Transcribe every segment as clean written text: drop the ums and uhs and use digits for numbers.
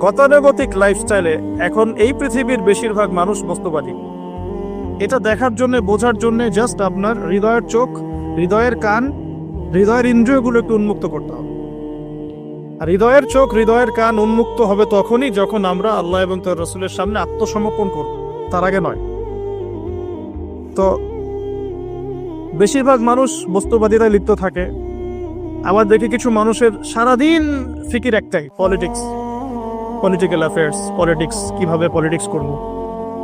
গতানুগতিক লাইফস্টাইলে এখন এই পৃথিবীর বেশিরভাগ মানুষ বস্তুবাদী। এটা দেখার জন্য, বোঝার জন্য জাস্ট আপনার হৃদয়ের চোখ, হৃদয়ের কান, হৃদয়ের ইন্দ্রিয়গুলো একটু উন্মুক্ত করতে হবে। আর হৃদয়ের চোখ, হৃদয়ের কান উন্মুক্ত হবে তখনই যখন আমরা আল্লাহ এবং তার রাসূলের সামনে আত্মসমর্পণ করব, তার আগে নয়। তো বেশিরভাগ মানুষ বস্তুবাদীরা লিপ্ত থাকে। আবার দেখি কিছু মানুষের সারাদিন ফিকির একটাই, পলিটিক্স, পলিটিক্যাল অ্যাফেয়ার্স, পলিটিক্স, কিভাবে পলিটিক্স করব,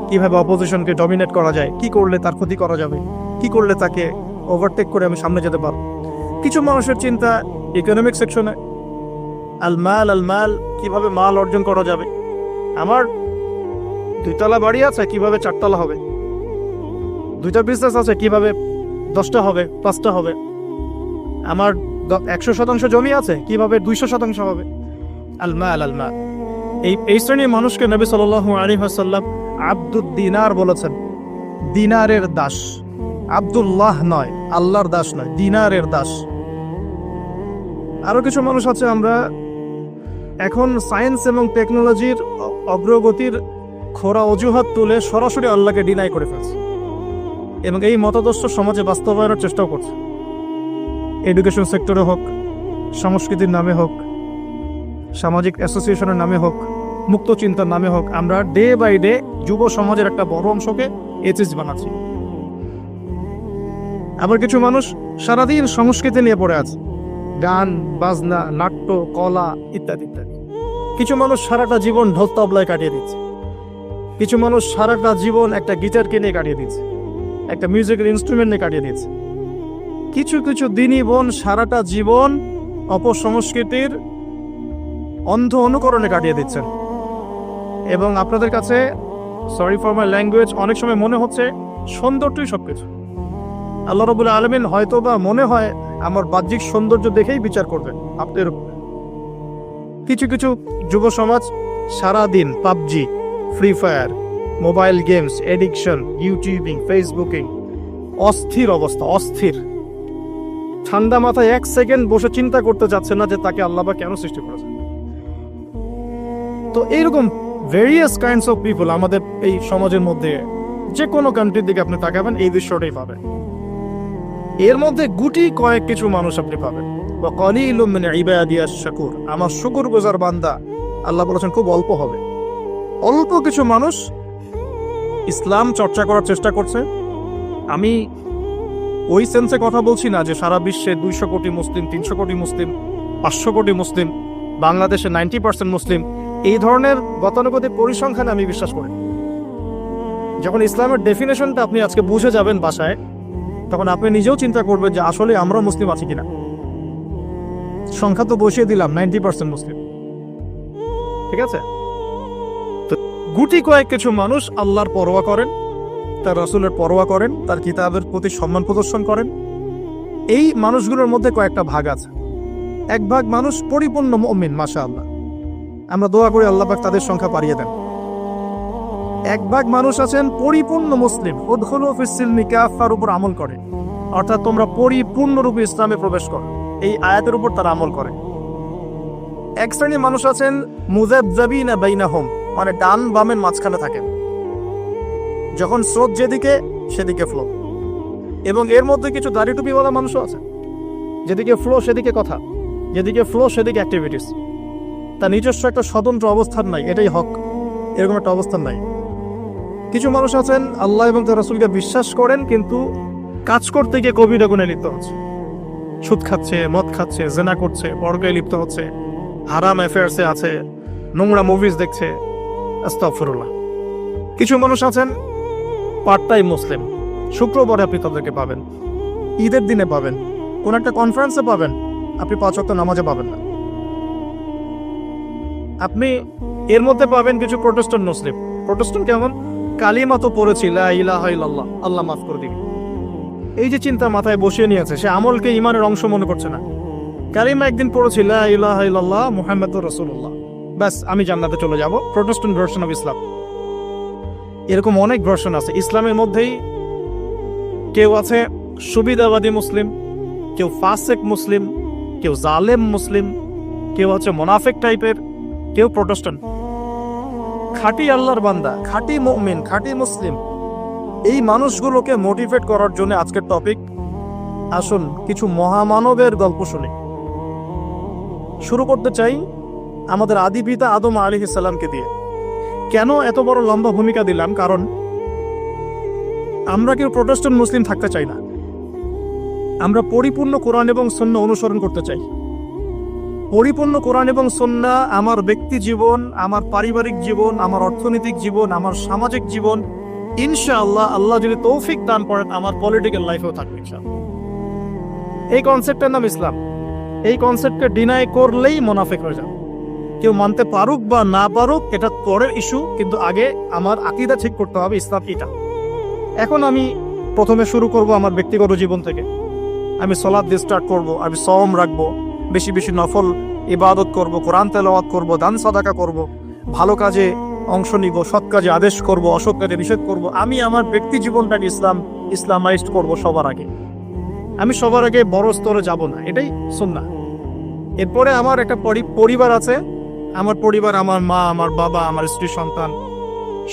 কিভাবে অপোজিশনকে ডমিনেট করা যায়, কি করলে তার ক্ষতি করা যাবে, কি করলে তাকে ওভারটেক করে আমি সামনে যেতে পারবো। কিছু মানুষের চিন্তা ইকোনমিক সেকশনে, আল মাল, কিভাবে মাল অর্জন করা যাবে। আমার 2 তলা বাড়ি আছে, কিভাবে 4 তলা হবে। 2টা বিজনেস আছে, কিভাবে 10টা হবে, 5টা হবে। আমার 100% জমি আছে, কিভাবে 200% হবে। আল মাল। এই শ্রেণীর মানুষকে নবী সাল্লাল্লাহু আলাইহি ওয়াসাল্লাম আব্দুদ দিনার বলেছেন, দিনারের দাস। আব্দুল্লাহ নয়, আল্লাহর দাস নয়, দিনারের দাস। আরো কিছু মানুষ আছে, আমরা এখন সায়েন্স এবং টেকনোলজির অগ্রগতির খোরা অজুহাত তুলে সরাসরি আল্লাহকে ডিনাই করে ফেলছে এবং এই মতাদর্শ সমাজে বাস্তবায়নের চেষ্টাও করছে। এডুকেশন সেক্টরে হোক, সংস্কৃতির নামে হোক, সামাজিক অ্যাসোসিয়েশনের নামে হোক, মুক্ত চিন্তার নামে হোক, আমরা ডে বাই ডে যুব সমাজের একটা বড় অংশকে এচিস বানাচ্ছি। আবার কিছু মানুষ সারাদিন সংস্কৃতি নিয়ে পড়ে আছে, গান বাজনা, নাট্য, কলা ইত্যাদি ইত্যাদি। কিছু মানুষ সারাটা জীবন ঢোল তবলায় কাটিয়ে দিচ্ছে। কিছু মানুষ সারাটা জীবন একটা গিটারকে নিয়ে কাটিয়ে দিচ্ছে, একটা মিউজিক্যাল ইনস্ট্রুমেন্ট নিয়ে কাটিয়ে দিচ্ছে। কিছু কিছু দিনই বোন সারাটা জীবন অপসংস্কৃতির অন্ধ অনুকরণে কাটিয়ে দিচ্ছেন। এবং আপনাদের কাছে, সরি ফর মাই ল্যাঙ্গুয়েজ, অনেক সময় মনে হচ্ছে সৌন্দর্যই সবকিছু। আল্লাহ রাব্বুল আলামিন হয়তো বা মনে হয় আমার বাহ্যিক সৌন্দর্য দেখেই বিচার করবেন আপনাদের উপর। কিছু কিছু যুব সমাজ সারাদিন PUBG, free fire, mobile games, addiction, YouTubing, Facebooking, অস্থির অবস্থা, অস্থির। ঠান্ডা মাথায় 1 সেকেন্ড বসে চিন্তা করতে যাচ্ছে না যে তাকে আল্লাহ বা কেন সৃষ্টি করেছে। তো এইরকম ভেরিয়াস কাইন্ডস অফ পিপল আমাদের এই সমাজের মধ্যে, যে কোনো কান্ট্রির দিকে আপনি তাকাবেন এই দৃশ্যটাই পাবেন। এর মধ্যে গুটি কয়েক কিছু মানুষ আপনি পাবেন, ওয়া কালিলুম মিন ইবাদিয়াশ শাকুর, আমার শুকরগুজার বান্দা আল্লাহ বলেছেন খুব অল্প হবে। অল্প কিছু মানুষ ইসলাম চর্চা করার চেষ্টা করছে। আমি ওই সেন্সে কথা বলছি না যে সারা বিশ্বে 200 কোটি মুসলিম, 300 কোটি মুসলিম, 500 কোটি মুসলিম, বাংলাদেশে 90% মুসলিম, এই ধরনের গতানুগতিক পরিসংখ্যানে আমি বিশ্বাস করি। যখন ইসলামের ডেফিনেশনটা আপনি আজকে বুঝে যাবেন বাসায়, তখন আপনি নিজেও চিন্তা করবেন যে আসলে আমরা মুসলিম আছি কিনা। সংখ্যা তো বসিয়ে দিলাম 90% মুসলিম, ঠিক আছে। তো গুটি কয়েক কিছু মানুষ আল্লাহর পরোয়া করেন, তার রাসূলের পরোয়া করেন, তার কিতাবের প্রতি সম্মান প্রদর্শন করেন। এই মানুষগুলোর মধ্যে কয়েকটা ভাগ আছে। এক ভাগ মানুষ পরিপূর্ণ মুমিন, মাশাআল্লাহ, আমরা দোয়া করি আল্লাহ পাক তাদের সংখ্যা বাড়িয়ে দেন। এক ভাগ মানুষ আছেন পরিপূর্ণ মুসলিম, উদখুলু ফিস সিলমি কাফার উপর আমল করে, অর্থাৎ তোমরা পরিপূর্ণরূপে ইসলামে প্রবেশ করো, এই আয়াতের উপর তারা আমল করে। এক শ্রেণীর মানুষ আছেন মুযাবযাবিনা বাইনাহুম, মানে ডান বামের মাঝখানে থাকেন, যখন স্রোত যেদিকে সেদিকে ফ্লো। এবং এর মধ্যে কিছু দাড়ি টুপিওয়ালা মানুষও আছে, যেদিকে ফ্লো সেদিকে কথা, যেদিকে ফ্লো সেদিকে অ্যাক্টিভিটিস। তার নিজস্ব একটা স্বতন্ত্র অবস্থান নাই, এটাই হক, এরকম একটা অবস্থান নাই। কিছু মানুষ আছেন আল্লাহ এবং তার রাসূলকে বিশ্বাস করেন, কিন্তু কাজ করতে গিয়ে কবিরা গুনাহে লিপ্ত হচ্ছে, সুদ খাচ্ছে, মদ খাচ্ছে, জেনা করছে, পরকায়ে লিপ্ত হচ্ছে, হারাম অ্যাফেয়ার্সে আছে, নোংরা মুভিজ দেখছে, আস্তাগফিরুল্লাহ। কিছু মানুষ আছেন পার্ট টাইম মুসলিম, শুক্রবারে আপনি তাদেরকে পাবেন, ঈদের দিনে পাবেন, কোন একটা কনফারেন্সে পাবেন, আপনি 5 ওয়াক্ত নামাজে পাবেন না। আপনি এর মধ্যে পাবেন কিছু প্রোটেস্ট্যান্ট মুসলিম। প্রোটেস্ট্যান্ট কেমন? কালিমা তো পড়েছি, লা ইলাহা ইল্লাল্লাহ, আল্লাহ মাফ করে দিবেন, এই যে চিন্তা মাথায় বসিয়ে নিয়েছে, সে আমলকে ইমানের অংশ মনে করছে না। কালিমা একদিন পড়েছি, লা ইলাহা ইল্লাল্লাহ মুহাম্মাদুর রাসূলুল্লাহ, ব্যাস আমি জান্নাতে চলে যাব। Protestant version of Islam. এরকম অনেক ভার্সন আছে ইসলামের মধ্যেই। কেউ আছে সুবিধাবাদী মুসলিম, কেউ ফাসেক মুসলিম, কেউ জালেম মুসলিম, কেউ হচ্ছে মোনাফেক টাইপের, কেউ প্রোটেস্ট্যান্ট। খাঁটি আল্লাহর বান্দা, খাঁটি মুমিন, খাঁটি মুসলিম, এই মানুষগুলোকে মোটিভেট করার জন্য আজকের টপিক। আসুন কিছু মহামানবের গল্প শুনি। শুরু করতে চাই আমাদের আদি পিতা আদম আলাইহিস সালামকে দিয়ে। কেন এত বড় লম্বা ভূমিকা দিলাম? কারণ আমরা কেউ প্রোটেস্ট্যান্ট মুসলিম থাকতে চাই না। আমরা পরিপূর্ণ কোরআন এবং সুন্নাহ অনুসরণ করতে চাই। পরিপূর্ণ কোরআন এবং সুন্নাহ আমার ব্যক্তি জীবন, আমার পারিবারিক জীবন, আমার অর্থনৈতিক জীবন, আমার সামাজিক জীবন, ইনশাআল্লাহ আল্লাহ যদি তৌফিক দান করেন আমার পলিটিক্যাল লাইফেও থাকবে ইনশাআল্লাহ। এই কনসেপ্টের নাম ইসলাম। এই কনসেপ্টকে ডিনাই করলেই মুনাফিক হয়ে যাবে। কেউ মানতে পারুক বা না পারুক এটা পরের ইস্যু, কিন্তু আগে আমার আকীদা ঠিক করতে হবে ইসলাম এটা। এখন আমি প্রথমে শুরু করব আমার ব্যক্তিগত জীবন থেকে। আমি সালাত দিয়ে স্টার্ট করব, আমি সওম রাখবো, বেশি বেশি নফল ইবাদত করব, কোরআন তেলাওয়াত করব, দান সাদাকা করব, ভালো কাজে অংশ নিব, সৎ কাজে আদেশ করব, অসৎ কাজে নিষেধ করব। আমি আমার ব্যক্তি জীবনটাকে ইসলামাইজড করব সবার আগে। আমি সবার আগে বড় স্তরে যাব না, এটাই সুন্নাহ। এরপরে আমার একটা পরিবার আছে। আমার পরিবার, আমার মা, আমার বাবা, আমার স্ত্রী, সন্তান,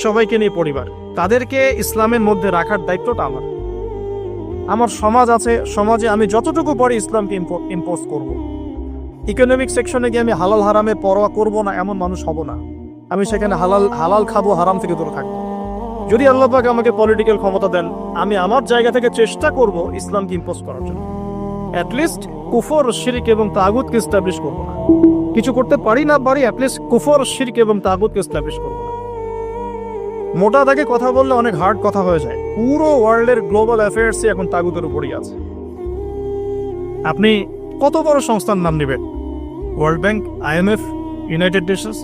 সবাইকে নিয়ে পরিবার। তাদেরকে ইসলামের মধ্যে রাখার দায়িত্বটা আমার। আমার সমাজ আছে, সমাজে আমি যতটুকু পারি ইসলামকে ইম্পোজ করব। ইকোনমিক সেকশনে গিয়ে আমি হালাল হারামে পরোয়া করব না এমন মানুষ হব না। আমি সেখানে হালাল খাবো, হারাম থেকে দূরে থাকবো। যদি আল্লাহ পাক আমাকে পলিটিক্যাল ক্ষমতা দেন, আমি আমার জায়গা থেকে চেষ্টা করব ইসলামকে ইম্পোজ করার জন্য। অ্যাটলিস্ট কুফর, শিরক এবং তাগুতকে এস্টাবলিশ করব না। কিছু করতে পারি না পারি, অ্যাটলিস্ট কুফর, শিরক এবং তাগুতকে এস্টাবলিশ করব না। মোটা দাগে কথা বললে অনেক হার্ড কথা হয়ে যায়। পুরো ওয়ার্ল্ডের গ্লোবাল অ্যাফেয়ার্সই এখন তাগুতের উপরই আছে। আপনি কত বড় সংস্থার নাম নেবেন? World bank, IMF, United Nations,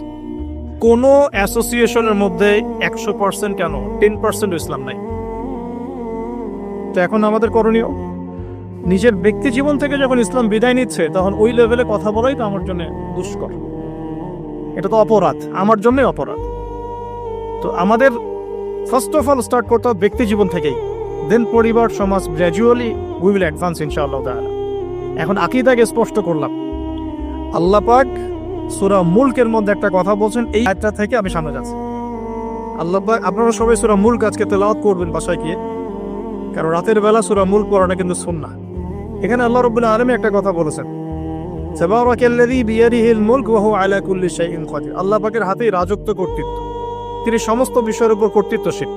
কোনো অ্যাসোসিয়েশনের মধ্যে 100% কেন 10% ইসলাম নাই। তো এখন আমাদের করণীয়, নিজের ব্যক্তি জীবন থেকে যখন ইসলাম বিদায় নিচ্ছে তখন ওই লেভেলে কথা বলাই তো আমার জন্য দুষ্কর। এটা তো অপরাধ, আমার জন্যই অপরাধ। তো আমাদের ফার্স্ট অফ অল স্টার্ট করতে হবে ব্যক্তি জীবন থেকেই, দেন পরিবার, সমাজ, গ্র্যাজুয়ালি উই উইল অ্যাডভান্স ইনশাআল্লাহ তাআলা। এখন আকীদাকে স্পষ্ট করলাম। আল্লাহ পাক সূরা মুলকের মধ্যে একটা কথা বলছেন, এই আয়াতটা থেকে আমি সামনে যাচ্ছি। আল্লাহ পাক, আপনারা সবাই সূরা মুলক আজকে তেলাওয়াত করবেন বাসায় গিয়ে, কারণ রাতের বেলা সূরা মুলক পড়াটা কিন্তু সুন্নাহ। এখানে আল্লাহ রাব্বুল আলামিন একটা কথা বলেছেন, তাবারাকাল্লাযী বিয়াদিহিল মুলক ওয়া হুয়া আলা কুল্লি শাইইন কাদির। আল্লাহ পাকের হাতেই রাজত্ব, কর্তৃত্ব, তিনি সমস্ত বিষয়ের উপর কর্তৃত্বশীল।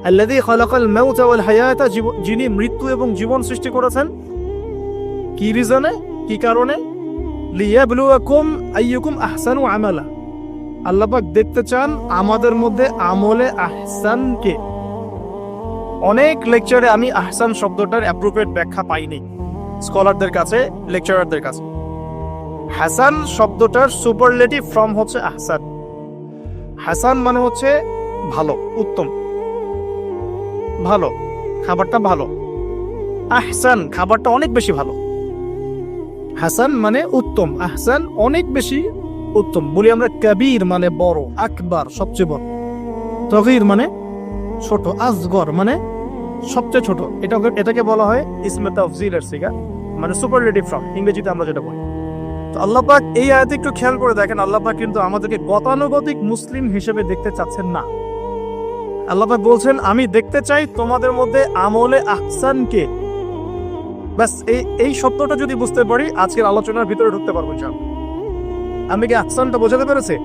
আল্লাযী খালাকাল মাউতা ওয়াল হায়াতা, যিনি মৃত্যু এবং জীবন সৃষ্টি করেছেন। কি রিজনে, কি কারণে? লিয়াবলুয়াকুম আইয়ুকুম আহসানু আমালা। আল্লাহ পাক দেখতে চান আমাদের মধ্যে আমলে আহসানকে। অনেক লেকচারে আমি আহসান শব্দটার অ্যাপ্রোপ্রিয়েট ব্যাখ্যা পাইনি স্কলারদের কাছে, লেকচারারদের কাছে। হাসান শব্দটার সুপারলেটিভ ফর্ম হচ্ছে আহসান। হাসান মানে হচ্ছে ভালো, উত্তম, ভালো, খাবারটা ভালো। আহসান খাবারটা অনেক বেশি ভালো। হাসান মানে উত্তম, আহসান অনেক বেশি উত্তম। বলি আমরা কবির মানে বড়, আকবার সবচেয়ে বড়, তগীর মানে ছোট, আসগর মানে সবচেয়ে ছোট। এটাকে বলা হয় ইসমে তাফজিলের সিগা, মানে সুপারলেটিভ ফর্ম ইংরেজিতে আমরা যেটা বলি। তো আল্লাহ পাক এই আয়াতে একটু খেয়াল করে দেখেন, আল্লাহ পাক কিন্তু আমাদেরকে গতানুগতিক মুসলিম হিসেবে দেখতে চাচ্ছেন না। আল্লাহ পাক বলছেন আমি দেখতে চাই তোমাদের মধ্যে আমলে আহসানকে। বাস এই শব্দটা যদি বুঝতে পারি আজকের আলোচনার ভিতরে ঢুকতে পারবো ইনশাআল্লাহ। আমি কি আহসানটা বোঝাতে পেরেছি?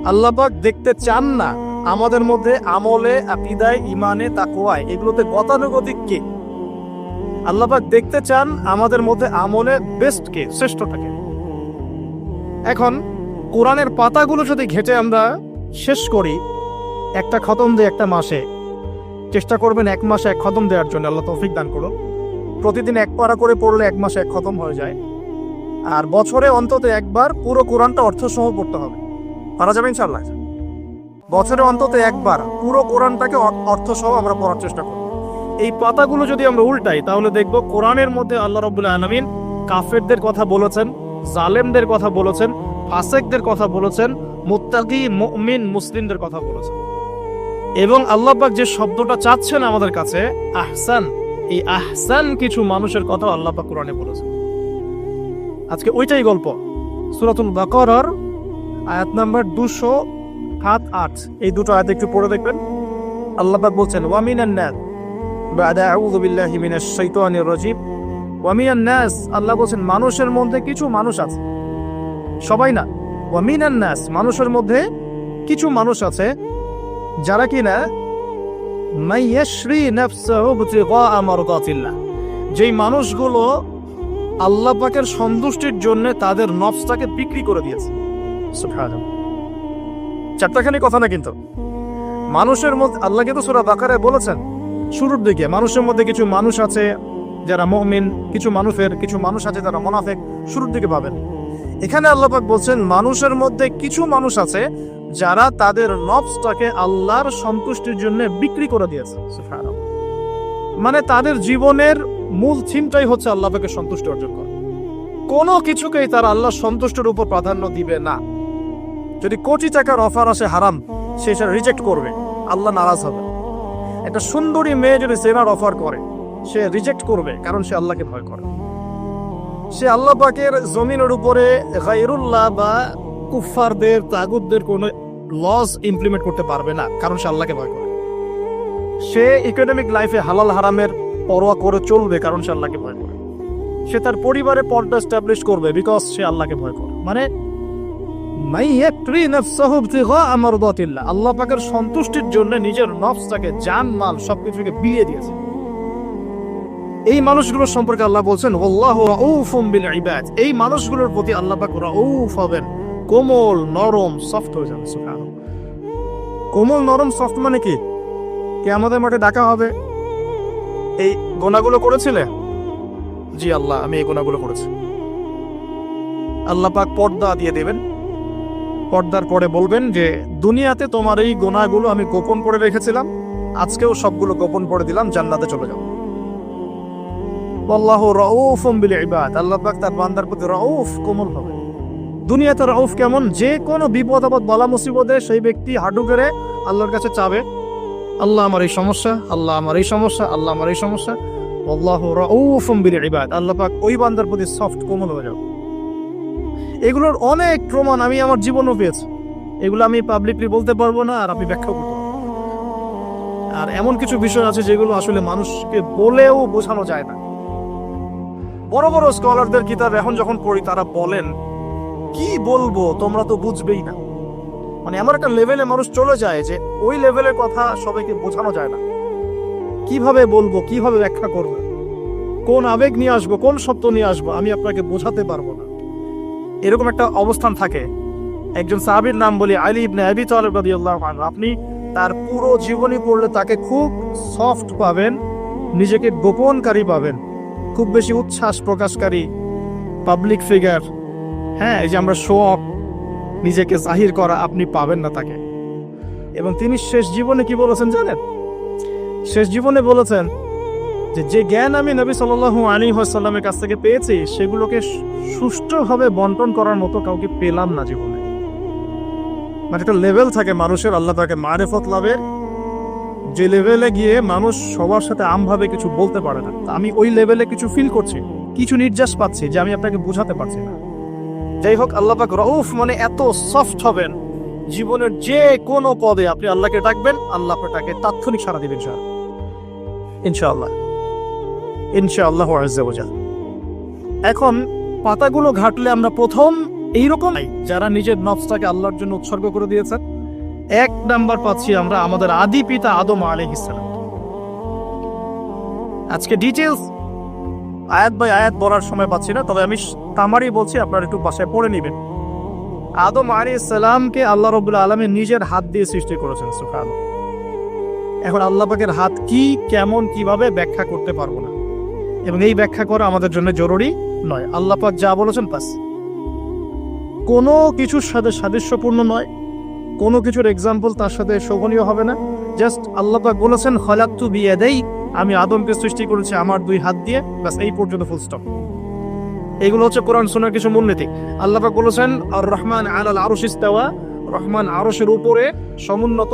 আল্লাহ পাক দেখতে চান না আমাদের মধ্যে আমলে, আকীদায়, ঈমানে, তাকওয়ায়, এগুলোতে গতানুগতিক কে। আল্লাহ পাক দেখতে চান আমাদের মধ্যে আমলে বেস্ট কে, শ্রেষ্ঠটাকে। এখন কোরআনের পাতাগুলো যদি ঘেটে আমরা শেষ করি, একটা খতম দিয়ে একটা মাসে, চেষ্টা করবেন 1 মাসে 1 খতম দেওয়ার জন্য, আল্লাহ তৌফিক দান করুন। প্রতিদিন 1 পারা করে পড়লে 1 মাসে 1 খতম হয়ে যায়। আর বছরে অন্তত একবার পুরো কোরআনটা অর্থসহ পড়তে হবে। পারা যাবে ইনশাআল্লাহ? বছরে অন্তত একবার পুরো কোরআনটাকে অর্থসহ আমরা পড়ার চেষ্টা করব। এই পাতাগুলো যদি আমরা উল্টাই তাহলে দেখব কোরআনের মধ্যে আল্লাহ রাব্বুল আলামিন কাফেরদের কথা বলেছেন, জালেমদের কথা বলেছেন, ফাসিকদের কথা বলেছেন, মুত্তাকি মুমিন মুসলিমদের কথা বলেছেন। এবং আল্লাহ পাক যে শব্দটা চাচ্ছেন আমাদের কাছে আহসান, এই আহসান কিছু মানুষের কথা আল্লাহ পাক কোরআনে বলেছেন। আজকে ওইটাই গল্প। সূরাতুল বাকারার আয়াত নাম্বার 7, 8 এই দুটো আয়াত একটু পড়ে দেখবেন। আল্লাহ পাক বলছেন ওয়া মিনান নাস বাদা আউযু বিল্লাহি মিনাশ শাইতানির রাজিম ওয়া মিনান নাস, আল্লাহ বলছেন মানুষের মধ্যে কিছু মানুষ আছে, সবাই না। ওয়া মিনান নাস, মানুষের মধ্যে কিছু মানুষ আছে যারা কিনা মাইয়াশরি নাফসাহু বিতিগা মারদাতিল্লাহ, যেই মানুষগুলো আল্লাহ পাকের সন্তুষ্টির জন্য তাদের নফসটাকে বিক্রি করে দিয়েছে। সুবহানাল্লাহ, চারটাখানি কথা না কিন্তু। মানুষের মধ্যে আল্লাহ কিন্তু সূরা বাকারায় বলেছেন শুরুর দিকে মানুষের মধ্যে কিছু মানুষ আছে যারা মুমিন, কিছু মানুষ আছে যারা মুনাফিক, শুরুর দিকে পাবেন। এখানে আল্লাহ পাক বলছেন মানুষের মধ্যে কিছু মানুষ আছে যারা তাদের নফসটাকে আল্লাহর সন্তুষ্টির জন্য বিক্রি করে দিয়েছে। সুবহানাল্লাহ, মানে তাদের জীবনের মূল থিমটাই হচ্ছে আল্লাহ পাকের সন্তুষ্টি অর্জন করা। কোনো কিছুকেই তারা আল্লাহর সন্তুষ্টির উপর প্রাধান্য দিবে না। যদি কোটি টাকার অফার আসে হারাম, সে সেটা রিজেক্ট করবে, আল্লাহ নারাজ হবে। একটা সুন্দরী মেয়ে যদি জেনার অফার করে, সে রিজেক্ট করবে, কারণ সে আল্লাহকে ভয় করে। সে আল্লাহ পাকের জমিনের উপরে গায়রুল্লাহ বা কুফফারদের, তাগুতদের কোনো লস ইমপ্লিমেন্ট করতে পারবে না, কারণ সে আল্লাহকে ভয় করে। সে ইকোনমিক লাইফে হালাল হারামের পরোয়া করে চলবে, কারণ সে আল্লাহকে ভয় করে। সে তার পরিবারে পর্দা এস্টাবলিশ করবে, বিকজ সে আল্লাহকে ভয় করে। মানে আল্লাহ পাকের সন্তুষ্টির জন্য নিজের নফসটাকে, জান মাল সবকিছুকে বিলিয়ে দিয়েছে। এই মানুষগুলোর সম্পর্কে আল্লাহ বলছেন ওয়াল্লাহু রাউফুম বিল ইবাদ, এই মানুষগুলোর প্রতি আল্লাহ পাক রাউফ হবেন, কোমল নরম সফট হয়ে যাবে। সুবহানাল্লাহ, কোমল নরম সফট মানে কি? কিয়ামতের মাঠে ডাকা হবে, এই গুনাহগুলো করেছিলে? জি আল্লাহ, আমি এই গুনাহগুলো করেছি। আল্লাহ পাক পর্দা দিয়ে দেবেন, পর্দার পরে বলবেন যে দুনিয়াতে তোমার এই গুনাহগুলো আমি গোপন করে রেখেছিলাম, আজকেও সবগুলো গোপন করে দিলাম, জান্নাতে চলে যাও। আল্লাহু রাউফুম বিল ইবাদ, আল্লাহ পাক তার বান্দার প্রতি রাউফ, কোমল হবে। দুনিয়াতে রাউফ কেমন? যে কোনো বিপদ আপদ বালা মুসিবতে সেই ব্যক্তি হাঁটু গেড়ে আল্লাহর কাছে চাবে, আল্লাহ আমার এই সমস্যা, আল্লাহ আমার এই সমস্যা, আল্লাহ আমার এই সমস্যা। আল্লাহু রাউফুম বিল ইবাদ, আল্লাহ পাক ওই বান্দার প্রতি সফট, কোমল হয়ে যাবে। এগুলোর অনেক প্রমাণ আমি আমার জীবনও পেয়েছি, এগুলো আমি পাবলিকলি বলতে পারবো না, আর আপনি ব্যাখ্যা করতে পারবো। আর এমন কিছু বিষয় আছে যেগুলো আসলে মানুষকে বলেও বোঝানো যায় না। বড় বড় স্কলারদের কিতাব এখন যখন পড়ি, তারা বলেন কি বলবো, তোমরা তো বুঝবেই না। মানে এমন একটা লেভেলে মানুষ চলে যায় যে ওই লেভেলের কথা সবাইকে বোঝানো যায় না। কিভাবে বলবো, কিভাবে ব্যাখ্যা করবো, কোন আবেগ নিয়ে আসবো, কোন সত্য নিয়ে আসবো, আমি আপনাকে বোঝাতে পারবো না। এরকম একটা অবস্থান থাকে। একজন সাহাবীর নাম বলি আলী ইবনে আবি তালিব রাদিয়াল্লাহু আনহু। আপনি তার পুরো জীবনী পড়লে তাকে খুব সফট পাবেন, নিজেকে গোপনকারী পাবেন, খুব বেশি উচ্ছ্বাস প্রকাশকারী পাবলিক ফিগার। হ্যাঁ, এই যে আমরা শো অফ, নিজেকে জাহির করা, আপনি পাবেন না তাকে। এবং তিনি শেষ জীবনে কি বলেছেন জানেন? শেষ জীবনে বলেছেন যে জ্ঞান আমি নবী সাল্লাল্লাহু আলাইহি ওয়াসাল্লামের কাছ থেকে পেয়েছি, সেগুলোকে সুষ্ঠুভাবে বন্টন করার মতো কাউকে পেলাম না জীবনে। মানে একটা লেভেল থাকে মানুষের, আল্লাহ তাকে মারিফত লাভের, যে লেভেলে গিয়ে মানুষ সবার সাথে আমভাবে কিছু বলতে পারে না। আমি ওই লেভেলে কিছু ফিল করছি, কিছু নির্যাস পাচ্ছি যে আমি আপনাকে বোঝাতে পারছি না। যাই হোক, আল্লাহ পাক রাউফ মানে এত সফট হবেন, জীবনের যে কোনো পদে আপনি আল্লাহকে ডাকবেন, আল্লাহ আপনাকে তাৎক্ষণিক সাড়া দিবেন। ইনশাআল্লাহ, ইনশাআল্লাহ আযজা ওয়া জাল। এখন পাতাগুলো ঘাটলে আমরা প্রথম এইরকম যারা নিজের নফসটাকে আল্লাহর জন্য উৎসর্গ করে দিয়েছেন। 1 নাম্বার পাচ্ছি আমরা আমাদের আদি পিতা আদম আলাইহিস সালাম। আজকে ডিটেইলস আয়াত বাই আয়াত বলার সময় পাচ্ছি না, তবে আমি তামারি বলছি, আপনারা একটু বাসায় পড়ে নেবেন। আদম আলাইহিস সালামকে আল্লাহ রাব্বুল আলামিন নিজের হাত দিয়ে সৃষ্টি করেছেন। সুবহানাল্লাহ। এখন আল্লাহ পাকের হাত কি, কেমন, কিভাবে ব্যাখ্যা করতে পারবো না, এবং এই ব্যাখ্যা করা আমাদের জন্য জরুরি নয়। আল্লাহ পাক যা বলেছেন বাস, কোনো কিছুর সাথে সাদৃশ্যপূর্ণ নয়, কোনো কিছুর এক্সাম্পল তার সাথে শোভনীয় হবে না। জাস্ট আল্লাহ পাক বলেছেন খলাকতু বিয়াদাই, আমি আদমকে সৃষ্টি করেছি আমার 2 হাত দিয়ে, বাস এই পর্যন্ত, ফুল স্টপ। এগুলো হচ্ছে কোরআন সুন্নাহর কিছু মূলনীতি। আল্লাহ পাক বলেছেন আর রহমান আলাল আরশ ইস্তাওয়া, রহমান আরশের উপরে সমুন্নত।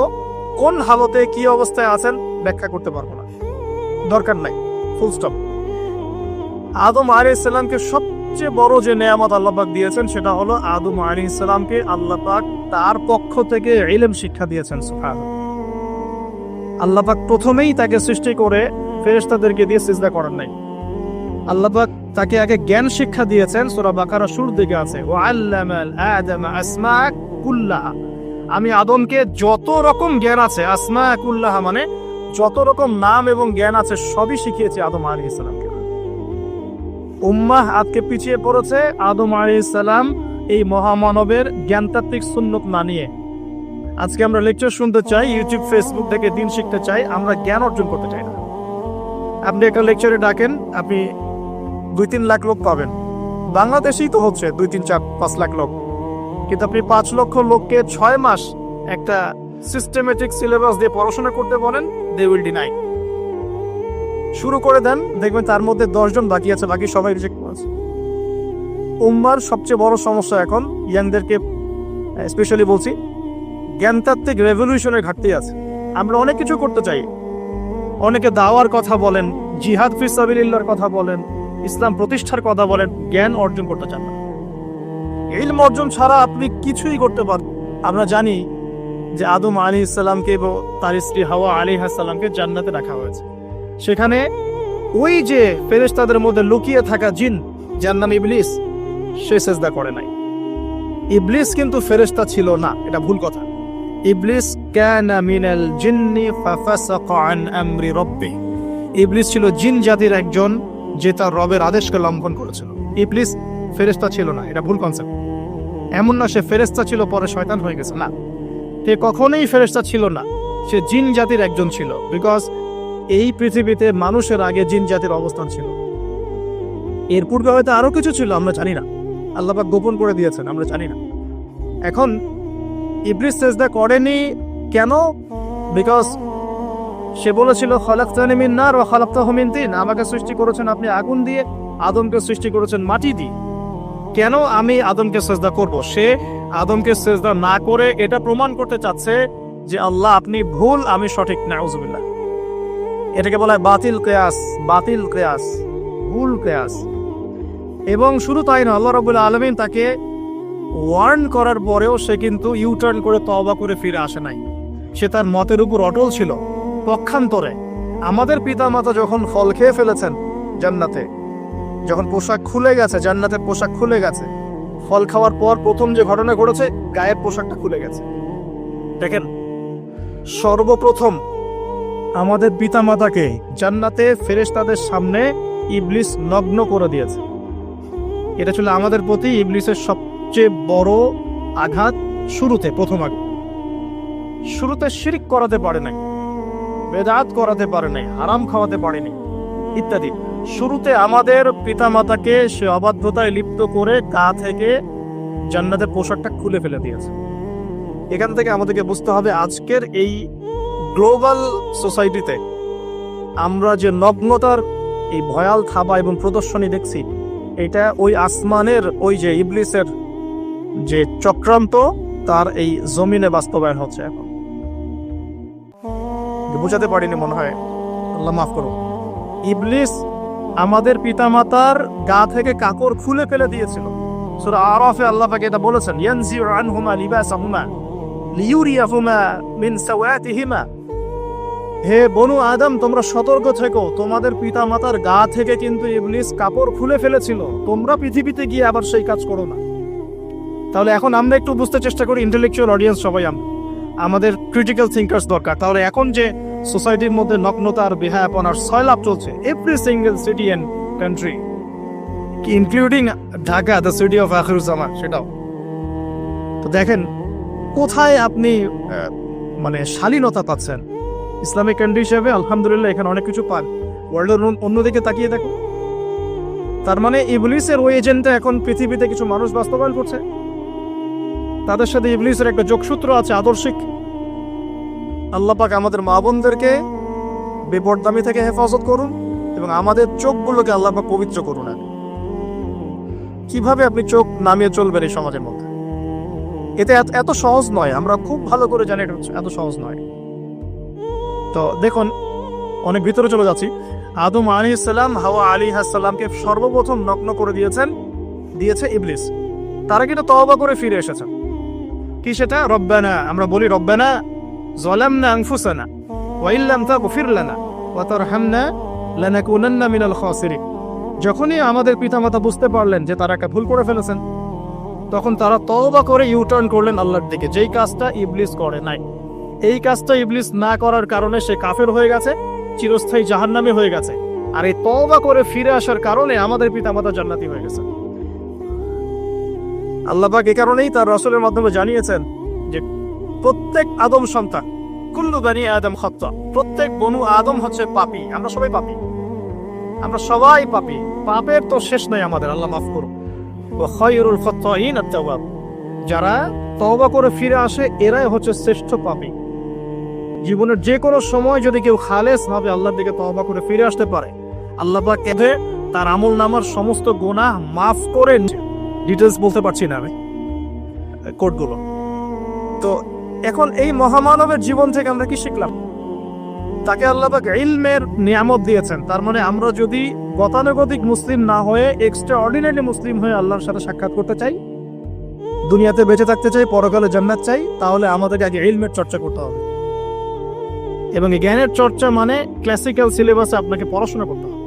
কোন হালতে কি অবস্থায় আছেন ব্যাখ্যা করতে পারবো না, দরকার নাই, ফুল স্টপ। আদম আলাইহিস সালামকে সব সবচেয়ে বড় যে নেয়ামত আল্লাহ পাক দিয়েছেন সেটা হলো আদম আলাইহিস সালামকে আল্লাহ পাক তার পক্ষ থেকে ইলম শিক্ষা দিয়েছেন। সুবহানাল্লাহ। আল্লাহ পাক প্রথমেই তাকে সৃষ্টি করে ফেরেশতাদেরকে দিয়ে সিজদা করার নাই। আল্লাহ পাক তাকে আগে জ্ঞান শিক্ষা দিয়েছেন। সূরা বাকারা শুরুর দিকে আছে, ওয়া আল্লামাল আদামা আসমা কুল্লাহা। আমি আদমকে যত রকম জ্ঞান আছে, আসমা কুল্লাহা মানে যত রকম নাম এবং জ্ঞান আছে সবই শিখিয়েছি আদম আলাইহিস সালামকে। উম্মাহ আজকে পিছিয়ে পড়েছে আদম আলাইহিস সালাম এই মহামানবের জ্ঞানতাত্ত্বিক সুন্নত না নিয়ে। আজকে আমরা লেকচার শুনতে চাই, ইউটিউব ফেসবুক থেকে দিন শিখতে চাই, আমরা জ্ঞান অর্জন করতে চাই না। আপনি একটা লেকচারে ডাকেন, আপনি 2-3 লাখ লোক পাবেন। বাংলাদেশেই তো হচ্ছে 2-3-4-5 লাখ লোক, কিন্তু আপনি 5 লক্ষ লোককে 6 মাস একটা সিস্টেমেটিক সিলেবাস দিয়ে পড়াশোনা করতে বলেন, দে উইল ডিনাই। শুরু করে দেন, দেখবেন তার মধ্যে 10 জন বাকি আছে, বাকি সবাই রিজেক্ট করেছে। উম্মার সবচেয়ে বড় সমস্যা এখন, ইয়াংদেরকে স্পেশালি বলছি, জ্ঞানতাত্ত্বিক রেভলিউশনের ঘাটতি আছে। আমরা অনেক কিছু করতে চাই, অনেকে দাওয়ার কথা বলেন, জিহাদ ফি সাবিলিল্লাহর কথা বলেন, ইসলাম প্রতিষ্ঠার কথা বলেন, জ্ঞান অর্জন করতে চান না। ইলম অর্জন ছাড়া আপনি কিছুই করতে পারেন। আমরা জানি যে আদম আলাইহিস সালামকে এবং তার স্ত্রী হাওয়া আলাইহিস সালামকে জান্নাতে রাখা হয়েছে। সেখানে ওই যে ফেরেশতাদের মধ্যে লুকিয়ে থাকা জিন, যার নাম ইবলিস, সে সিজদা করে নাই। ইবলিস কিন্তু ফেরেশতা ছিল না, এটা ভুল কথা। ইবলিস কানা মিনাল জিন্নি ফাফাসাকা আন আমরি রাব্বি। ইবলিস ছিল জিন জাতির একজন, যে তার রবের আদেশকে লঙ্ঘন করেছিল। ইবলিস ফেরেশতা ছিল না, এটা ভুল কনসেপ্ট। এমন না সে ফেরেশতা ছিল পরে শয়তান হয়ে গেছে, না, সে কখনোই ফেরেশতা ছিল না, সে জিন জাতির একজন ছিল। বিকজ এই পৃথিবীতে মানুষের আগে জিন জাতির অবস্থান ছিল, এর পূর্বে হয়তো আরো কিছু ছিল, আমরা জানি না, আল্লাহ পাক গোপন করে দিয়েছেন, আমরা জানি না। এখন ইবলিস সিজদা করেনি কেন? বিকজ সে বলেছিল খলাকতানি মিন নার ওয়া খলাকতাহু মিন তিন, আমাকে সৃষ্টি করেছেন আপনি আগুন দিয়ে, আদমকে সৃষ্টি করেছেন মাটি দিয়ে, কেন আমি আদমকে সিজদা করব? সে আদমকে সিজদা না করে এটা প্রমাণ করতে চাচ্ছে যে আল্লাহ আপনি ভুল, আমি সঠিক। নাউজুবিল্লাহ। এটাকে বলা হয় বাতিল কিয়াস, বাতিল কিয়াস, ভুল কিয়াস। এবং শুধু তাই না, আল্লাহ রাব্বুল আলামিন তাকে ওয়ার্ন করার পরেও সে কিন্তু ইউটার্ন করে তওবা করে ফিরে আসে নাই। সে তার মতের উপর অটল ছিল। পক্ষান্তরে আমাদের পিতামাতা যখন ফল খেয়ে ফেলেছেন জান্নাতে, যখন পোশাক খুলে গেছে, জান্নাতের পোশাক খুলে গেছে, ফল খাওয়ার পর প্রথম যে ঘটনা ঘটেছে, গায়ের পোশাকটা খুলে গেছে। দেখেন, সর্বপ্রথম আমাদের পিতামাতাকে জান্নাতে ফেরেশতাদের সামনে ইবলিস নগ্ন করে দিয়েছে। এটা ছিল আমাদের প্রতি ইবলিসের সবচেয়ে বড় আঘাত। শুরুতে, প্রথম আঘাত, শুরুতে শিরক করাতে পারে নাই, বেদাত করাতে পারে নাই, হারাম খাওয়াতে পারেনি ইত্যাদি। শুরুতে আমাদের পিতামাতাকে সে অবাধ্যতায় লিপ্ত করে গা থেকে জান্নাতের পোশাকটা খুলে ফেলে দিয়েছে। এখান থেকে আমাদেরকে বুঝতে হবে, আজকের এই গ্লোবাল সোসাইটিতে আমরা যে নগ্নতার এই ভয়াল থাবা এবং প্রদর্শনী দেখছি, এটা ওই আসমানের ওই যে ইবলিসের যে চক্রান্ত, তার এই জমিনে বাস্তবায়ন হচ্ছে। এখন বুঝাতে পারিনি মনে হয়, আল্লাহ মাফ করুন। ইবলিস আমাদের পিতামাতার গা থেকে কাপড় খুলে ফেলে দিয়েছিল। সূরা আরাফে আল্লাহ পাক এটা বলেছেন, ইয়ানজিউ আনহুমা লিবাসাহুমা লিইউরিয়াহুমা মিন সাওয়াতিহিমা। হে বনু আদম, তোমরা সতর্ক থেকো, তোমাদের পিতামাতার গা থেকে কিন্তু ইবলিস কাপড় খুলে ফেলেছিল, তোমরা পৃথিবীতে গিয়ে আবার সেই কাজ করো না। তাহলে এখন আমরা একটু বুঝতে চেষ্টা করি, ইন্টেলেকচুয়াল অডিয়েন্স সবাই আমরা, আমাদের ক্রিটিক্যাল থিঙ্কার্স দরকার। তাহলে এখন যে সোসাইটির মধ্যে নগ্নতা আর বেহায়াপনার সয়লাভ চলছে, every single city and country, including Dhaka, the city of Akhiruzzaman, সেটাও তো দেখেন কোথায় আপনি মানে শালীনতা পাচ্ছেন। ইসলামিক কান্ট্রি হিসেবে আলহামদুলিল্লাহ এখানে অনেক কিছু পান, ওয়ার্ল্ডের অন্যদিকে তাকিয়ে দেখো। তার মানে ইবলিসের ওই এজেন্টটা এখন পৃথিবীতে কিছু মানুষ বাস্তবায়ন করছে, তাদের সাথে ইবলিসের একটা যোগসূত্র আছে আদর্শিক। আল্লাহ পাক আমাদের মা বোনদেরকে বেপরদামি থেকে হেফাজত করুন এবং আমাদের চোখগুলোকে আল্লাহ পাক পবিত্র করুন। কিভাবে আপনি চোখ নামিয়ে চলবেন এই সমাজের মধ্যে, এতে এত সহজ নয়, আমরা খুব ভালো করে জানি এটা এত সহজ নয়। তো দেখুন, অনেক ভিতরে চলে যাচ্ছি। আদম আলাইহিস সালাম হাওয়া আলাইহিস সালামকে সর্বপ্রথম নগ্ন করে দিয়েছেন দিয়েছে ইবলিস। তারা কিন্তু তওবা করে ফিরে এসেছে। কি সেটা? রব্বানা, আমরা বলি রব্বানা যালামনা আনফুসানা ওয়া ইল্লাম তাগফির লানা ওয়া তারহামনা লানাকুনান্না মিনাল খাসিরিন। যখনই আমাদের পিতামাতা বুঝতে পারলেন যে তারা একটা ভুল করে ফেলেছেন, তখন তারা তওবা করে ইউটার্ন করলেন আল্লাহর দিকে, যেই কাজটা ইবলিস করে নাই। এই কাজটা ইবলিস না করার কারণে সে কাফের হয়ে গেছে, চিরস্থায়ী জাহান্নামী হয়ে গেছে। আর এই তওবা করে ফিরে আসার কারণে আমাদের পিতামাতা জান্নাতি হয়ে গেছে। আল্লাহ পাক এই কারণেই তার রাসূলের মাধ্যমে জানিয়েছেন যে প্রত্যেক আদম সন্তান, কুল্লু বানি আদম খাত্তা, প্রত্যেক বনু আদম হচ্ছে পাপী। আমরা সবাই পাপী, আমরা সবাই পাপী। পাপের তো শেষ নাই আমাদের, আল্লাহ মাফ করুন। ওয়া খায়রুল খাত্তাইন আত-তাওয়াব, যারা তওবা করে ফিরে আসে এরাই হচ্ছে শ্রেষ্ঠ পাপী। জীবনের যে কোনো সময় যদি কেউ খালেস ভাবে আল্লাহর দিকে তওবা করে ফিরে আসতে পারে, আল্লাহ পাক এতে তার আমল নামার সমস্ত গুনাহ মাফ করে। ডিটেলস বলতে পারছি না আমি, কোডগুলো। তো এখন এই মহামানবের জীবন থেকে আমরা কি শিখলাম? তাকে আল্লাহ পাক ইলমের নিয়ামত দিয়েছেন। তার মানে আমরা যদি গতানুগতিক মুসলিম না হয়ে এক্সট্রা অর্ডিনারি মুসলিম হয়ে আল্লাহর সাথে সাক্ষাৎ করতে চাই, দুনিয়াতে বেঁচে থাকতে চাই, পরকালে জান্নাত চাই, তাহলে আমাদেরকে আগে ইলমের চর্চা করতে হবে। এবং এই জ্ঞানের চর্চা মানে ক্লাসিক্যাল সিলেবাসে আপনাকে পড়াশোনা করতে হবে,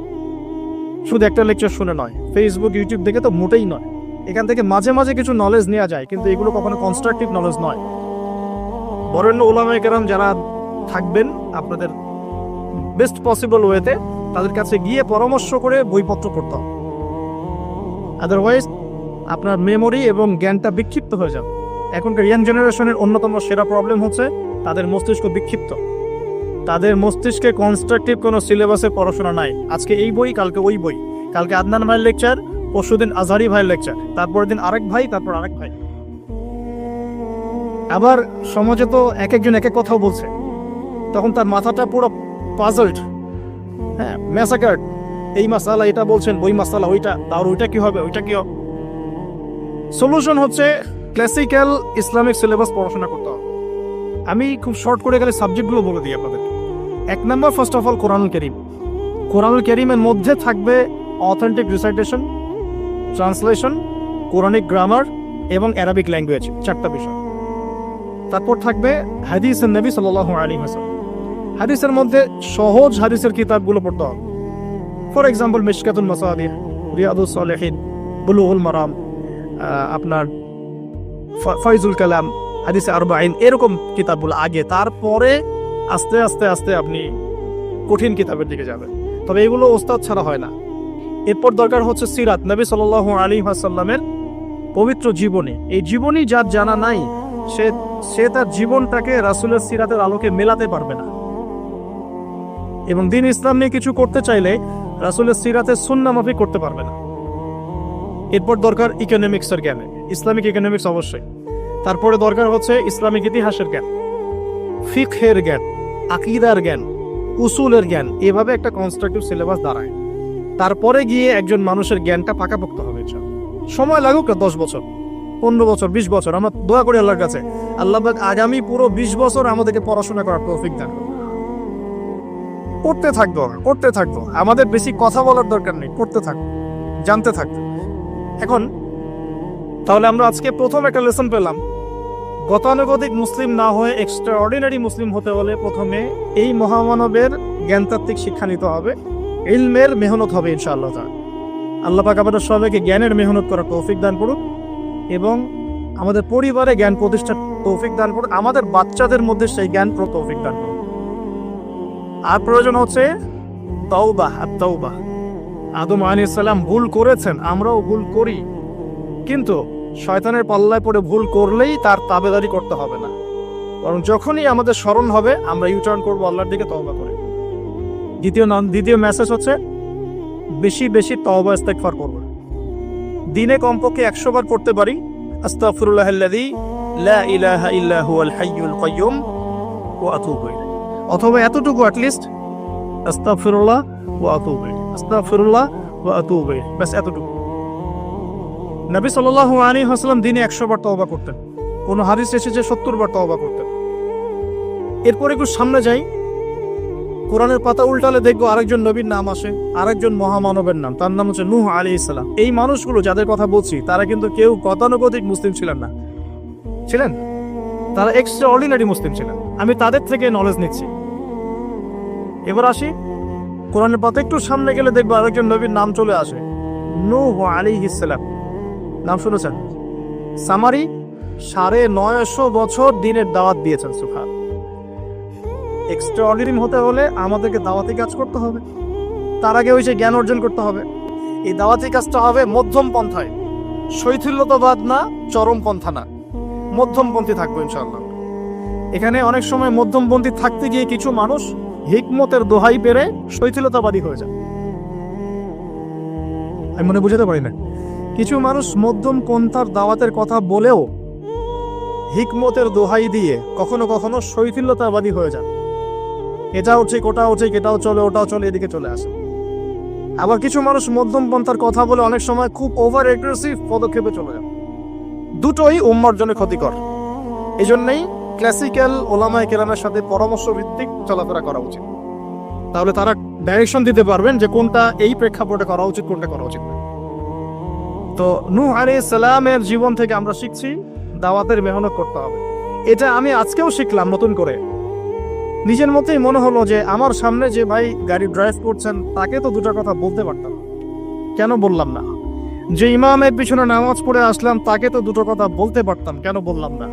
শুধু একটা লেকচার শুনে নয়, ফেসবুক ইউটিউব দেখে তো মোটেই নয়। এখান থেকে মাঝে মাঝে কিছু নলেজ নেওয়া যায়, কিন্তু এগুলো কখনো কনস্ট্রাকটিভ নলেজ নয়। বরেণ্য উলামায়ে কেরাম যারা থাকবেন আপনাদের বেস্ট পসিবল ওয়েতে, তাদের কাছে গিয়ে পরামর্শ করে বইপত্র পড়তে হবে। আদারওয়াইজ আপনার মেমোরি এবং জ্ঞানটা বিক্ষিপ্ত হয়ে যাবে। এখনকার ইয়াং জেনারেশনের অন্যতম সেরা প্রবলেম হচ্ছে তাদের মস্তিষ্ক বিক্ষিপ্ত। তাদের মস্তিষ্কে কনস্ট্রাকটিভ কোনো সিলেবাসে পড়াশোনা নাই। আজকে এই বই, কালকে ওই বই, কালকে আদনান ভাইয়ের লেকচার, পরশুদিন আজহারি ভাইয়ের লেকচার, তারপরের দিন আরেক ভাই, তারপর আরেক ভাই। আবার সমাজে তো এক একজন এক এক কথাও বলছে, তখন তার মাথাটা পুরো পাজলড, হ্যাঁ, ম্যাসাকার্ড। এই মাসালা এটা বলছেন, ওই মাসালা ওইটা, তার ওইটা কি হবে, ওইটা কি হবে। সলিউশন হচ্ছে ক্লাসিক্যাল ইসলামিক সিলেবাস পড়াশোনা করতে হবে। আমি খুব শর্ট করে গেলে সাবজেক্টগুলো বলে দিই আপনাদের। 1 নম্বর, ফার্স্ট অফ অল কোরআনুল কারীম। কোরআনুল কারীমের মধ্যে থাকবে authentic recitation, translation, Quranic grammar এবং অ্যারাবিক ল্যাঙ্গুয়েজ, 4টা বিষয়। তারপর থাকবে হাদিসের নবী সাল্লাল্লাহু আলাইহি ওয়াসাল্লাম। হাদিসের মধ্যে সহজ হাদিসের কিতাবগুলো পড়তে হবে। ফর এক্সাম্পল মিশকাতুল মাসাবিহ, রিয়াদুস সালিহিন, বুলুগুল মারাম, আপনার ফয়জুল কালাম, হাদিসে আরবাঈন, এরকম কিতাবগুলো আগে, তারপরে আস্তে আস্তে আস্তে আপনি কঠিন কিতাবের দিকে যাবেন। তবে এগুলো ওস্তাদ ছাড়া হয় না। এরপর দরকার হচ্ছে সিরাত, নবী সাল্লাল্লাহু আলাইহি ওয়াসাল্লামের পবিত্র জীবনী। এই জীবনী যার জানা নাই, সে তার জীবনটাকে রাসূলের সিরাতের আলোকে মেলাতে পারবে না। এবং দ্বীন ইসলাম নিয়ে কিছু করতে চাইলে রাসূলের সিরাতের সুন্নাহ মাফিক করতে পারবে না। এরপর দরকার ইকোনমিক্সের জ্ঞান, ইসলামিক ইকোনমিক্স অবশ্যই। তারপরে দরকার হচ্ছে ইসলামিক ইতিহাসের জ্ঞান, ফিকহের জ্ঞান, আকীদার জ্ঞান, উসুলের জ্ঞান। এভাবে একটা কনস্ট্রাকটিভ সিলেবাস দাঁড়ায়। তারপরে গিয়ে একজন মানুষের জ্ঞানটা পাকাপোক্ত হবে। সময় লাগুক 10 বছর, 15 বছর, 20 বছর। আমরা দোয়া করি আল্লাহর কাছে, আল্লাহ পাক আগামী পুরো 20 বছর আমাদেরকে পড়াশোনা করার তৌফিক দান করুন। করতে থাকবো। আমাদের বেশি কথা বলার দরকার নেই, করতে থাকবো, জানতে থাকবো। এখন তাহলে আমরা আজকে প্রথম একটা লেসন পেলাম, গতানুগতিক মুসলিম না হয়ে এক্সট্রা অর্ডিনারি মুসলিম হতে হলে প্রথমে এই মহামানবের জ্ঞানতাত্ত্বিক শিক্ষা নিতে হবে, ইলমের মেহনত হবে ইনশাআল্লাহ। আল্লাহ পাক আমাদের সবাইকে জ্ঞানের মেহনত করার তৌফিক দান করুন এবং আমাদের পরিবারে জ্ঞান প্রতিষ্ঠার তৌফিক দান করুন, আমাদের বাচ্চাদের মধ্যে সেই জ্ঞান তৌফিক দান করুন। আর প্রয়োজন হচ্ছে তাওবা। আদম আলাইহিস সালাম ভুল করেছেন, আমরাও ভুল করি, কিন্তু শয়তানের পাল্লায় পড়ে ভুল করলেই তার তাবেদারি করতে হবে না, বরং যখনই আমাদের স্মরণ হবে আমরা ইউটার্ন করবো আল্লাহর দিকে তওবা করে। দ্বিতীয় মেসেজ হচ্ছে বেশি বেশি তওবা ইস্তেগফার করব। দিনে কমপক্ষে 100 বার পড়তে পারি আস্তাগফিরুল্লাহাল্লাযী লা ইলাহা ইল্লা হুয়াল হাইয়ুল কাইয়্যুম ওয়া আতুবু ইলাইহি, অথবা এতটুকু অ্যাটলিস্ট আস্তাগফিরুল্লাহ ওয়া আতুবু ইলাইহি, আস্তাগফিরুল্লাহ ওয়া আতুবু ইলাইহি, বাস এতটুকু। নবী সাল্লাল্লাহু আলাইহি ওয়াসাল্লাম দিনে 100 বার তওবা করতেন, কোন হাদিস এসেছে 70 বার তওবা করতেন। এরপর একটু সামনে যাই, কোরআনের পাতা উল্টালে দেখবো আরেকজন নবীর নাম আসে, আরেকজন মহামানবের নাম, তার নাম হচ্ছে নূহ আলাইহিস সালাম। এই মানুষগুলো যাদের কথা বলছি তারা কিন্তু কেউ গতানুগতিক মুসলিম ছিলেন না, ছিলেন তারা এক্সট্রা অর্ডিনারি মুসলিম ছিলেন। আমি তাদের থেকে নলেজ নিচ্ছি। এবার আসি কোরআনের পাতা একটু সামনে গেলে দেখবো আরেকজন নবীর নাম চলে আসে, নূহ আলাইহিস সালাম। নাম শুনেছেন? সামারি 950 বছর দিনের দাওয়াত দিয়েছেন। সুবহান। এক্সট্রা অর্ডিনারি হতে হলে আমাদেরকে দাওয়াতি কাজ করতে হবে, তার আগে ওই যে জ্ঞান অর্জন করতে হবে। এই দাওয়াতি কাজটা হবে মধ্যম পন্থায়, শৈথিল্যতাবাদ না, চরমপন্থা না, মধ্যমপন্থী থাকবো ইনশাআল্লাহ। এখানে অনেক সময় মধ্যমপন্থী থাকতে গিয়ে কিছু মানুষ হিকমতের দোহাই পেরে শৈথিলতাবাদী হয়ে যায়। আমি মনে বুঝাতে পারি না, কিছু মানুষ মধ্যম পন্থার দাওয়াতের কথা বলেও হিকমতের দোহাই দিয়ে কখনো কখনো শৈথিল্যতাবাদী হয়ে যায়। এটাও ঠিক, ওটাও ঠিক, এটাও চলে, ওটাও চলে, এদিকে চলে আসে। আবার কিছু মানুষ মধ্যম পন্থার কথা বলে অনেক সময় খুব ওভার এগ্রেসিভ পদক্ষেপে চলে যায়। দুটোই উম্মার জন্য ক্ষতিকর। এই জন্যই ক্লাসিক্যাল ওলামায়ে কেরামের সাথে পরামর্শ ভিত্তিক চলাফেরা করা উচিত। তাহলে তারা ডাইরেকশন দিতে পারবেন যে কোনটা এই প্রেক্ষাপটে করা উচিত, কোনটা করা উচিত না। তো নূহ আলাইহিস সালামের জীবন থেকে আমরা শিখছি দাওয়াতের মেহনত করতে হবে। এটা আমি আজকেও শিখলাম নতুন করে। নিজের মধ্যেই মনে হলো যে আমার সামনে যে ভাই গাড়ি ড্রাইভ করছেন তাকে তো দুটো কথা বলতে পারতাম, কেন বললাম না? যে ইমামের পিছনে নামাজ পড়ে আসলাম তাকে তো দুটো কথা বলতে পারতাম, কেন বললাম না?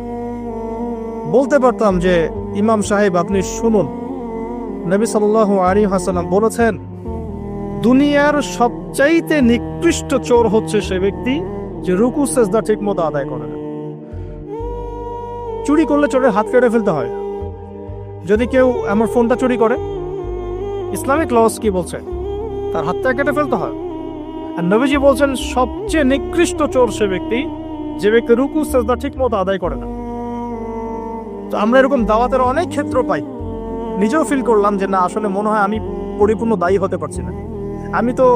বলতে পারতাম যে ইমাম সাহেব আপনি শুনুন, নবী সাল্লাল্লাহু আলাইহি ওয়াসাল্লাম বলেছেন দুনিয়ার সবচাইতে নিকৃষ্ট চোর হচ্ছে সে ব্যক্তি যে রুকু সেজদা ঠিকমতো আদায় করে না। চুরি করলে চোরের হাত কেটে ফেলতে হয়। যদি কেউ আমার ফোনটা চুরি করে, ইসলামিক লস কি বলছে? তার হাতটা কেটে ফেলতে হয়। আর নবীজি বলছেন সবচেয়ে নিকৃষ্ট চোর সে ব্যক্তি যে ব্যক্তি রুকু সেজদা ঠিকমতো আদায় করে না। তো আমরা এরকম দাওয়াতের অনেক ক্ষেত্র পাই। নিজেও ফিল করলাম যে না, আসলে মনে হয় আমি পরিপূর্ণ দায়ী হতে পারছি না। আমি তো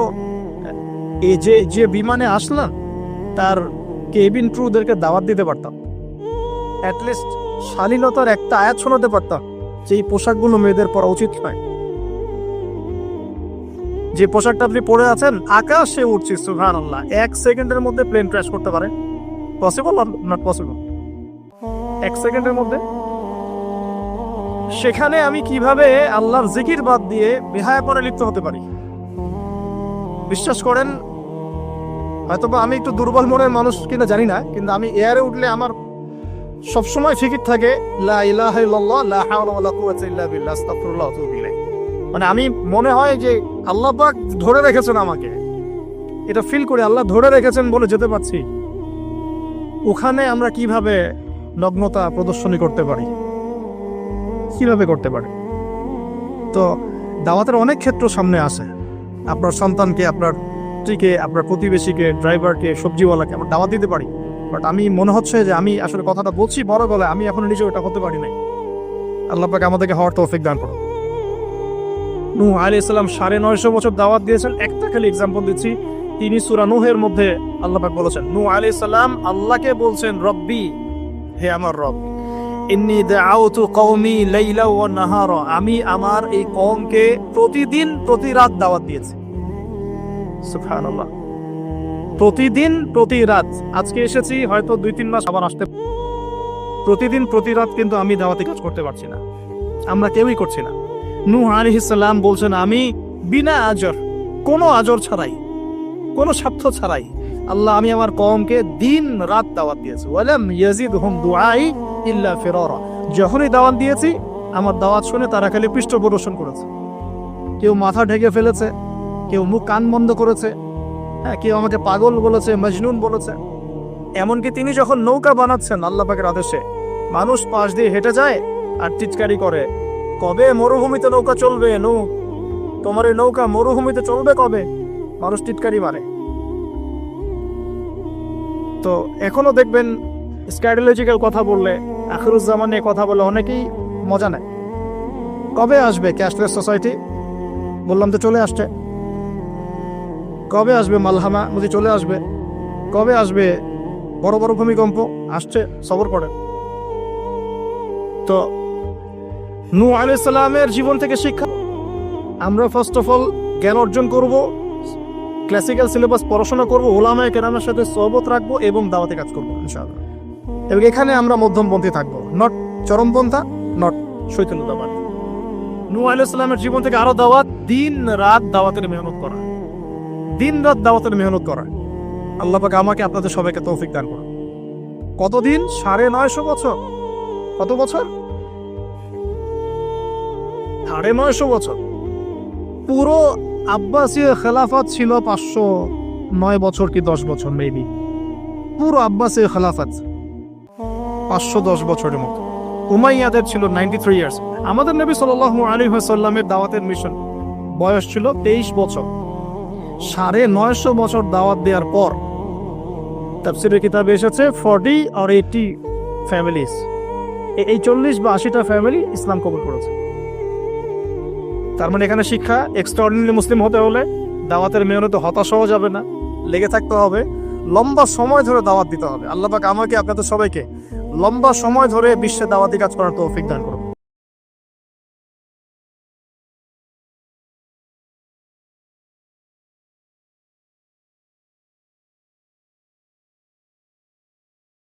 এই যে বিমানে আসলাম তার কেবিন ক্রুদেরকে দাওয়াত দিতে পারতাম, অ্যাটলিস্ট শালীনতার একটা আয়াত শোনাতে পারতাম যে এই পোশাকগুলো মেয়েদের পরা উচিত নয়। যে পোশাকটা আপনি পরে আছেন, আকাশে উঠছি, সুবহানাল্লাহ, 1 সেকেন্ডের মধ্যে প্লেন ক্র্যাশ করতে পারে। Possible or not possible? 1 সেকেন্ডের মধ্যে। সেখানে আমি কিভাবে আল্লাহর জিকির বাদ দিয়ে বেহায়াপনে লিপ্ত হতে পারি? বিশ্বাস করেন, হয়তোবা আমি একটু দুর্বল মনের মানুষ কিনা জানি না, কিন্তু আমি এয়ারে উঠলে আমার সবসময় ফিকির থাকে লা ইলাহা ইল্লাল্লাহ লা হাওলা ওয়ালা কুওয়াতা ইল্লা বিল্লাহ আস্তাগফিরুল্লাহ ওয়া আতুবু ইলাইহি। মানে আমি মনে হয় যে আল্লাহ পাক ধরে রেখেছেন আমাকে, এটা ফিল করে আল্লাহ ধরে রেখেছেন বলে যেতে পারছি। ওখানে আমরা কিভাবে নগ্নতা প্রদর্শনী করতে পারি, কিভাবে করতে পারি? তো দাওয়াতের অনেক ক্ষেত্র সামনে আসে। আপনার সন্তানকে, আপনার স্ত্রীকে, আপনার প্রতিবেশীকে, ড্রাইভারকে, সবজিওয়ালাকে আমরা দাওয়াত দিতে পারি। বাট আমি মনে হচ্ছে যে আমি আসলে কথাটা বলছি বড় গলায়, আমি এখন নিজেও এটা হতে পারি নাই। আল্লাহ পাক আমাদেরকে হওয়ার তৌফিক দান করুন। নূহ আলাইহিস সালাম 950 বছর দাওয়াত দিয়েছেন। একটা খালি এক্সাম্পল দিচ্ছি, তিনি সূরা নূহের মধ্যে আল্লাহ পাক বলেছেন, নূহ আলাইহিস সালাম আল্লাহকে বলছেন রব্বি, হে আমার রব, ইন্নী দাআউতু কওমি লাইলা ওয়া নাহারা, আমি আমার এই কওমকে প্রতিদিন প্রতি রাত দাওয়াত দিয়েছি। সুবহানাল্লাহ, প্রতিদিন প্রতি রাত। আজকে এসেছি, হয়তো 2-3 মাস আবার আসতে, প্রতিদিন প্রতি রাত কিন্তু আমি দাওয়াতি কাজ করতে পারছি না, আমরা কেউই করছি না। নূহ আলাইহিস সালাম বলছেন আমি বিনা আজর, কোনো আজর ছাড়াই, কোনো স্বার্থ ছাড়াই আল্লাহ আমি আমার কওমকে দিন রাত দাওয়াত দিয়েছি। ওয়ালাম ইয়াজিদহুম দুআই ইল্লা ফিরারা, যখনই দাওয়াত দিয়েছি আমার দাওয়াত শুনে তারা খালি পৃষ্ঠ প্রদর্শন করেছে। কেউ মাথা ঢেকে ফেলেছে, কেউ মুখ কান বন্ধ করেছে, হ্যাঁ, কেউ আমাকে পাগল বলেছে, মজনুন বলেছে। এমনকি তিনি যখন নৌকা বানাচ্ছেন আল্লাহ পাকের আদেশে, মানুষ পাশ দিয়ে হেঁটে যায় আর টিচকারি করে, কবে মরুভূমিতে নৌকা চলবে? নূহ, তোমার এই নৌকা মরুভূমিতে চলবে কবে? মানুষ টিটকারি মারে। তো এখনো দেখবেন স্ক্যাডোলজিক্যাল কথা বললে, আখিরুজ্জামানে কথা বলে অনেকেই মজা নেয়। কবে আসবে ক্যাশলেস সোসাইটি? বললাম তো চলে আসছে। কবে আসবে মালহামা? বুঝি চলে আসবে। কবে আসবে বড় বড় ভূমিকম্প? আসছে, সবর করেন। তো নূহ আলাইহিস সালামের জীবন থেকে শিক্ষা, আমরা ফার্স্ট অফ অল জ্ঞান অর্জন করব, ক্লাসিক্যাল সিলেবাস পড়াশোনা করব, ওলামায়ে কেরামের সাথে সহবত রাখবো এবং দাওয়াতে কাজ করবো ইনশাআল্লাহ। এবং এখানে আমরা মধ্যমপন্থী থাকবো, নট চরমপন্থা, নট শৈথিল্যতাবাদ। নূহ আলাইহিস সালামের জীবন থেকে আরো দাওয়াত, দিন রাত দাওয়াতের মেহনত করা, দিন রাত দাওয়াতের মেহনত করা। আল্লাহ পাক আমাকে আপনাদের সবাইকে তৌফিক দান করুন। কতদিন? 950 বছর। কত বছর? 950 বছর। পুরো আব্বাসীয় খেলাফত ছিল 509 বছর কি 10 বছর মেবি। পুরো আব্বাসীয় খেলাফত 510 বছরের মতো। উমাইয়াদের ছিল 93 ইয়ার্স। আমাদের নবী সাল্লাল্লাহু আলাইহি ওয়াসাল্লামের দাওয়াতের মিশন বয়স ছিল 23 বছর। 950 বছর দাওয়াত দেওয়ার পর তাফসীরের কিতাবে এসেছে 40 or 80 ফ্যামিলিজ, এই 40 বা 80টা ফ্যামিলি ইসলাম কবুল করেছে। তার মানে এখানে শিক্ষা, এক্সট্রাঅর্ডিনারি মুসলিম হতে হলে দাওয়াতের মেহনতে হতাশ হওয়া যাবে না, লেগে থাকতে হবে, লম্বা সময় ধরে দাওয়াত দিতে হবে। আল্লাহ পাক আমাকে আপনাদের সবাইকে লম্বা সময় ধরে বিশ্বে দাওয়াতি কাজ করার তৌফিক দান করুন।